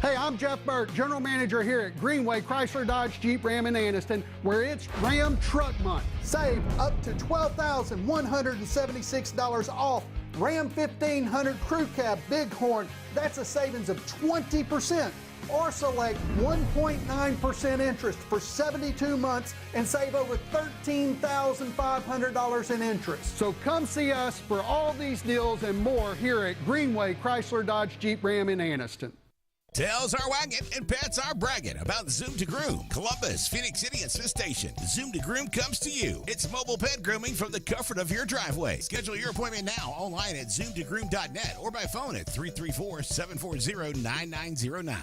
Hey, I'm Jeff Burke, General Manager here at Greenway Chrysler Dodge Jeep Ram in Anniston, where it's Ram Truck Month. Save up to $12,176 off Ram 1500 Crew Cab Bighorn. That's a savings of 20%. Or select 1.9% interest for 72 months and save over $13,500 in interest. So come see us for all these deals and more here at Greenway Chrysler Dodge Jeep Ram in Anniston. Tails are wagging and pets are bragging about Zoom to Groom. Columbus, Phoenix City, and Smith Station. Zoom to Groom comes to you. It's mobile pet grooming from the comfort of your driveway. Schedule your appointment now online at zoomtogroom.net or by phone at 334-740-9909.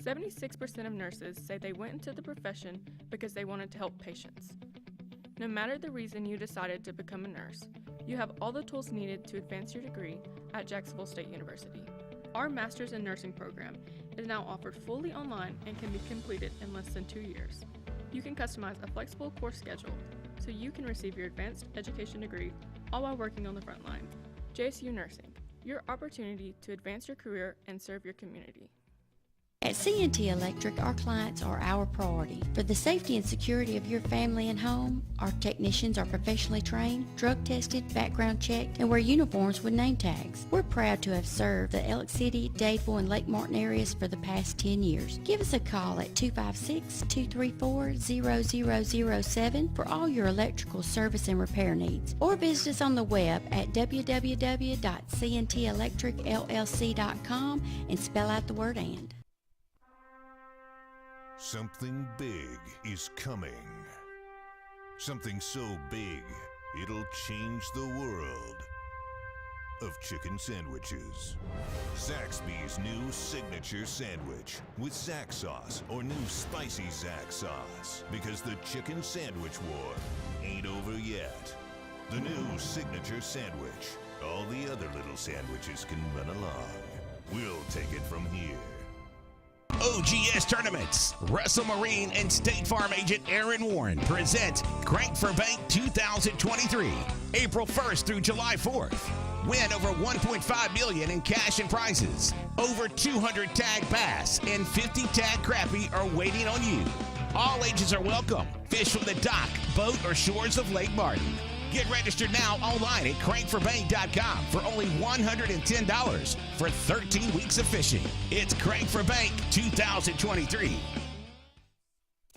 76% of nurses say they went into the profession because they wanted to help patients. No matter the reason you decided to become a nurse, you have all the tools needed to advance your degree at Jacksonville State University. Our Master's in Nursing program is now offered fully online and can be completed in less than 2 years. You can customize a flexible course schedule so you can receive your advanced education degree all while working on the front line. JSU Nursing, your opportunity to advance your career and serve your community. At C&T Electric, our clients are our priority. For the safety and security of your family and home, our technicians are professionally trained, drug tested, background checked, and wear uniforms with name tags. We're proud to have served the Elk City, Dadeville, and Lake Martin areas for the past 10 years. Give us a call at 256-234-0007 for all your electrical service and repair needs, or visit us on the web at www.cntelectricllc.com and spell out the word "and." Something big is coming. Something so big, it'll change the world of chicken sandwiches. Zaxby's new signature sandwich with Zax sauce or new spicy Zax sauce. Because the chicken sandwich war ain't over yet. The new signature sandwich. All the other little sandwiches can run along. We'll take it from here. OGS Tournaments. Russell Marine and State Farm agent Aaron Warren present Crank for Bank 2023, April 1st through July 4th. Win over $1.5 million in cash and prizes. Over 200 tag bass and 50 tag crappie are waiting on you. All ages are welcome. Fish from the dock, boat, or shores of Lake Martin. Get registered now online at crankforbank.com for only $110 for 13 weeks of fishing. It's Crank for Bank 2023.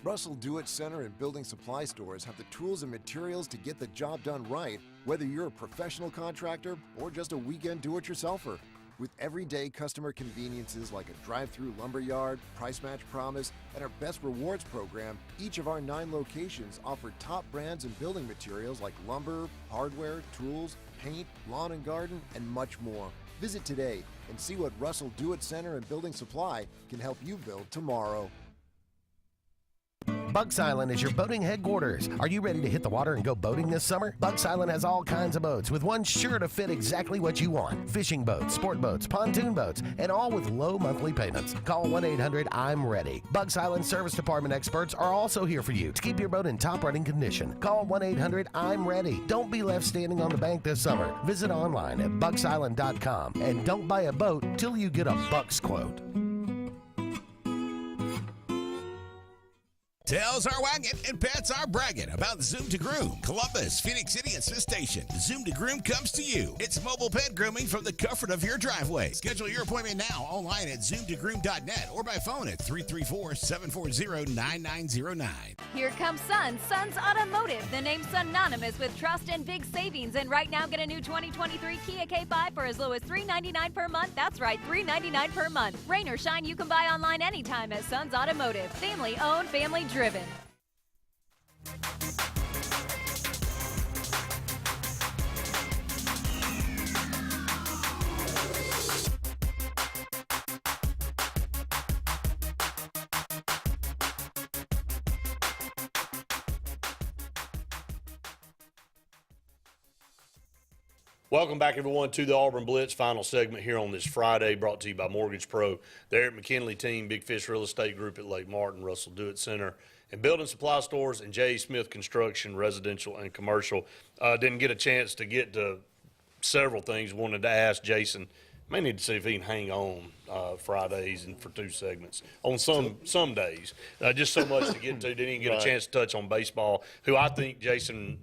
Russell Do-It Center and building supply stores have the tools and materials to get the job done right, whether you're a professional contractor or just a weekend do-it-yourselfer. With everyday customer conveniences like a drive-through lumberyard, price match promise, and our Best Rewards program, each of our 9 locations offer top brands and building materials like lumber, hardware, tools, paint, lawn and garden, and much more. Visit today and see what Russell Do-It Center and Building Supply can help you build tomorrow. Bucks Island is your boating headquarters. Are you ready to hit the water and go boating this summer? Bucks Island has all kinds of boats, with one sure to fit exactly what you want. Fishing boats, sport boats, pontoon boats, and all with low monthly payments. Call 1-800-I'm-READY. Bucks Island Service Department experts are also here for you to keep your boat in top running condition. Call 1-800-I'm-READY. Don't be left standing on the bank this summer. Visit online at bucksisland.com and don't buy a boat till you get a Bucks quote. Tails are wagging and pets are bragging about Zoom to Groom, Columbus, Phoenix City, and Smith Station. Zoom to Groom comes to you. It's mobile pet grooming from the comfort of your driveway. Schedule your appointment now online at zoomtogroom.net or by phone at 334-740-9909. Here comes Sun's Automotive, the name synonymous with trust and big savings. And right now, get a new 2023 Kia K5 for as low as $399 per month. That's right, $399 per month. Rain or shine, you can buy online anytime at Sun's Automotive. Family owned, family driven. Welcome back, everyone, to the Auburn Blitz final segment here on this Friday, brought to you by Mortgage Pro, the Eric McKinley team, Big Fish Real Estate Group at Lake Martin, Russell Do-It Center, and Building Supply Stores, and J. Smith Construction, residential and commercial. Didn't get a chance to get to several things. Wanted to ask Jason, may need to see if he can hang on Fridays and for 2 segments on some days. Just so much to get to. Didn't even get a chance to touch on baseball, who I think, Jason,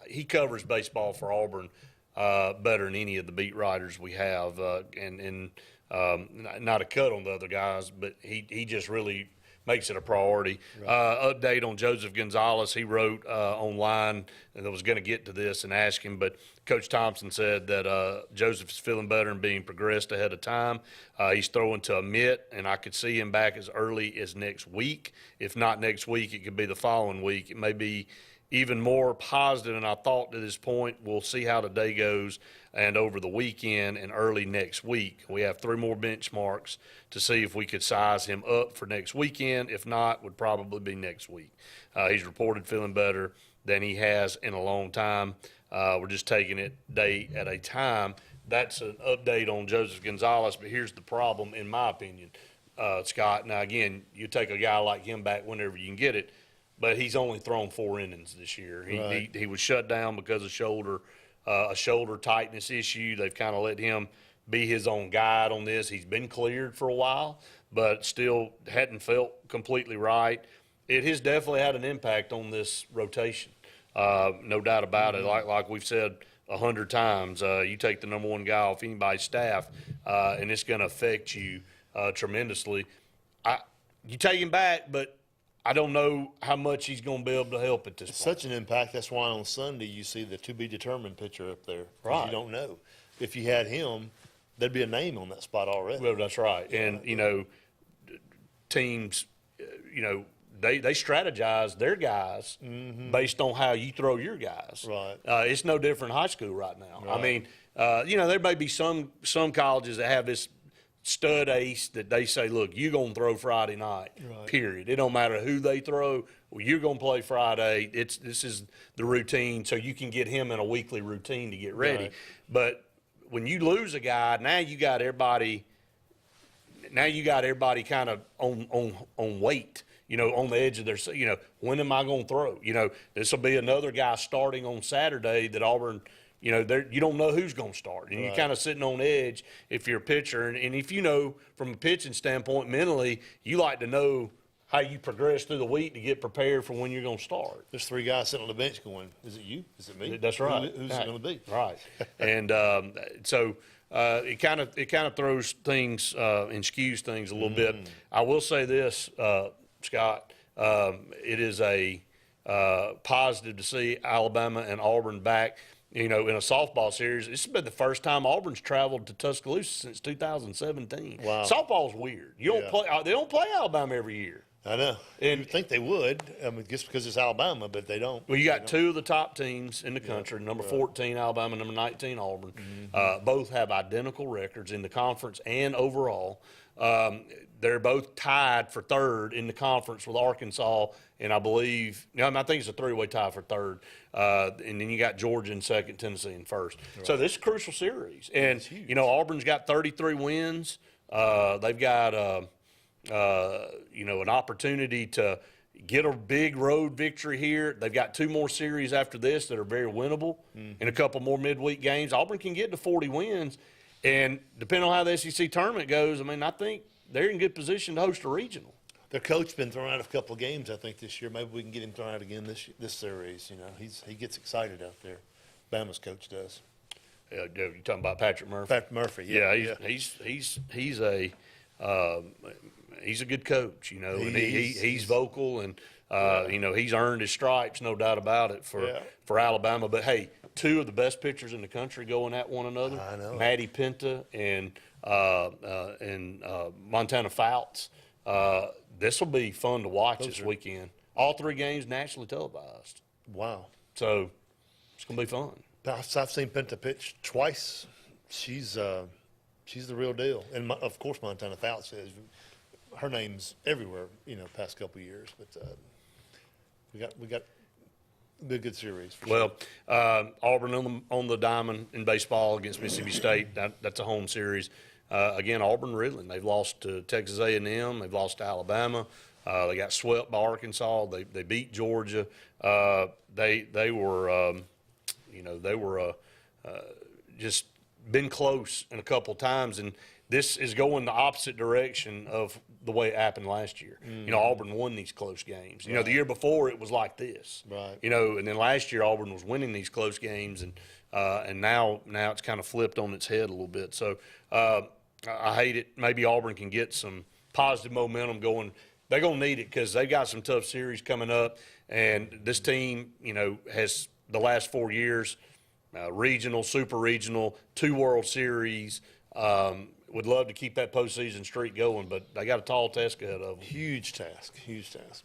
he covers baseball for Auburn better than any of the beat writers we have, and not a cut on the other guys, but he just really makes it a priority. Update on Joseph Gonzalez. He wrote online, and I was going to get to this and ask him, but Coach Thompson said that Joseph's feeling better and being progressed ahead of time. He's throwing to a mitt, and I could see him back as early as next week. If not next week, it could be the following week. It may be even more positive than I thought to this point. We'll see how today goes and over the weekend and early next week. We have 3 more benchmarks to see if we could size him up for next weekend. If not, would probably be next week. He's reported feeling better than he has in a long time. We're just taking it day at a time. That's an update on Joseph Gonzalez, but here's the problem, in my opinion, Scott. Now, again, you take a guy like him back whenever you can get it, but he's only thrown 4 innings this year. He was shut down because of shoulder a shoulder tightness issue. They've kind of let him be his own guide on this. He's been cleared for a while, but still hadn't felt completely right. It has definitely had an impact on this rotation. No doubt about it. Like we've said 100 times, you take the number one guy off anybody's staff, and it's going to affect you tremendously. You take him back, but I don't know how much he's going to be able to help at this point. Such an impact. That's why on Sunday you see the to-be-determined pitcher up there. Right. You don't know. If you had him, there'd be a name on that spot already. Well, that's right. Yeah. And, teams, they strategize their guys based on how you throw your guys. Right. It's no different in high school right now. Right. I mean, there may be some colleges that have this stud ace that they say, look, you're going to throw Friday night, period. It don't matter who they throw. Well, you're going to play Friday. This is the routine, so you can get him in a weekly routine to get ready. Right. But when you lose a guy, now you got everybody kind of on weight, on the edge of their, when am I going to throw? This will be another guy starting on Saturday that Auburn, you don't know who's going to start. And you're kind of sitting on edge if you're a pitcher. And if from a pitching standpoint, mentally, you like to know how you progress through the week to get prepared for when you're going to start. There's three guys sitting on the bench going, is it you? Is it me? That's right. Who's it going to be? Right. And so it kind of throws things and skews things a little bit. I will say this, Scott, it is a positive to see Alabama and Auburn back. In a softball series. This has been the first time Auburn's traveled to Tuscaloosa since 2017. Wow. Softball's weird. You don't play. They don't play Alabama every year. I know. And you'd think they would. I mean, just because it's Alabama, but they don't. Well, you got two of the top teams in the country, number 14 Alabama, number 19 Auburn. Both have identical records in the conference and overall. They're both tied for third in the conference with Arkansas, and I believe, I think it's a three-way tie for third. And then you got Georgia in second, Tennessee in first. Right. So this is a crucial series. And, Auburn's got 33 wins. They've got, an opportunity to get a big road victory here. They've got two more series after this that are very winnable and a couple more midweek games. Auburn can get to 40 wins. And depending on how the SEC tournament goes, I think they're in good position to host a regional. Their coach's been thrown out of a couple of games, I think, this year. Maybe we can get him thrown out again this series. He gets excited out there. Bama's coach does. Yeah, you're talking about Patrick Murphy. Patrick Murphy, yeah. He's a good coach, and he's vocal and he's earned his stripes, no doubt about it for Alabama. But hey, two of the best pitchers in the country going at one another. I know. Matty Penta and Montana Fouts. This will be fun to watch this weekend. All three games nationally televised. Wow. So it's going to be fun. I've seen Penta pitch twice. She's the real deal. And, of course, Montana Fouts is. Her name's everywhere, past couple of years. But we got be a good series. For sure. Auburn on the diamond in baseball against Mississippi State. That's a home series. Again, Auburn riddling. They've lost to Texas A&M. They've lost to Alabama. They got swept by Arkansas. They beat Georgia. They were just been close in a couple times, and this is going the opposite direction of the way it happened last year. Auburn won these close games. The year before it was like this. Right. And then last year Auburn was winning these close games, and now it's kind of flipped on its head a little bit. So I hate it. Maybe Auburn can get some positive momentum going. They're going to need it because they've got some tough series coming up, and this team, has the last 4 years, regional, super regional, 2 World Series. Would love to keep that postseason streak going, but they got a tall task ahead of them. Huge task.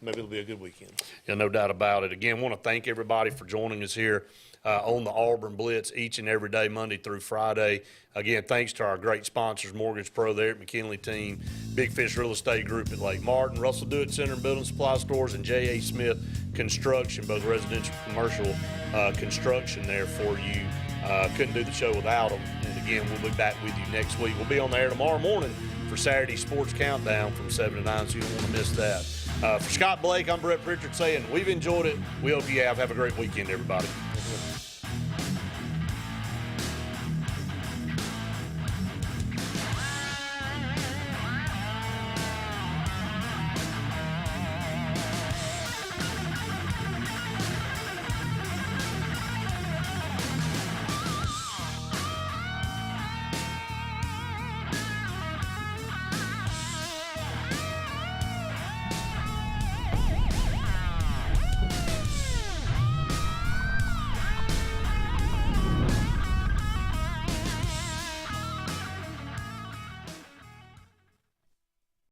Maybe it'll be a good weekend. Yeah, no doubt about it. Again, want to thank everybody for joining us here on the Auburn Blitz each and every day, Monday through Friday. Again, thanks to our great sponsors, Mortgage Pro there at McKinley Team, Big Fish Real Estate Group at Lake Martin, Russell Do-It Center and Building Supply Stores, and J.A. Smith Construction, both residential and commercial construction there for you. Couldn't do the show without them. And again, we'll be back with you next week. We'll be on the air tomorrow morning for Saturday Sports Countdown from 7 to 9, so you don't want to miss that. For Scott Blake, I'm Brett Pritchard saying we've enjoyed it. We hope you have. Have a great weekend, everybody.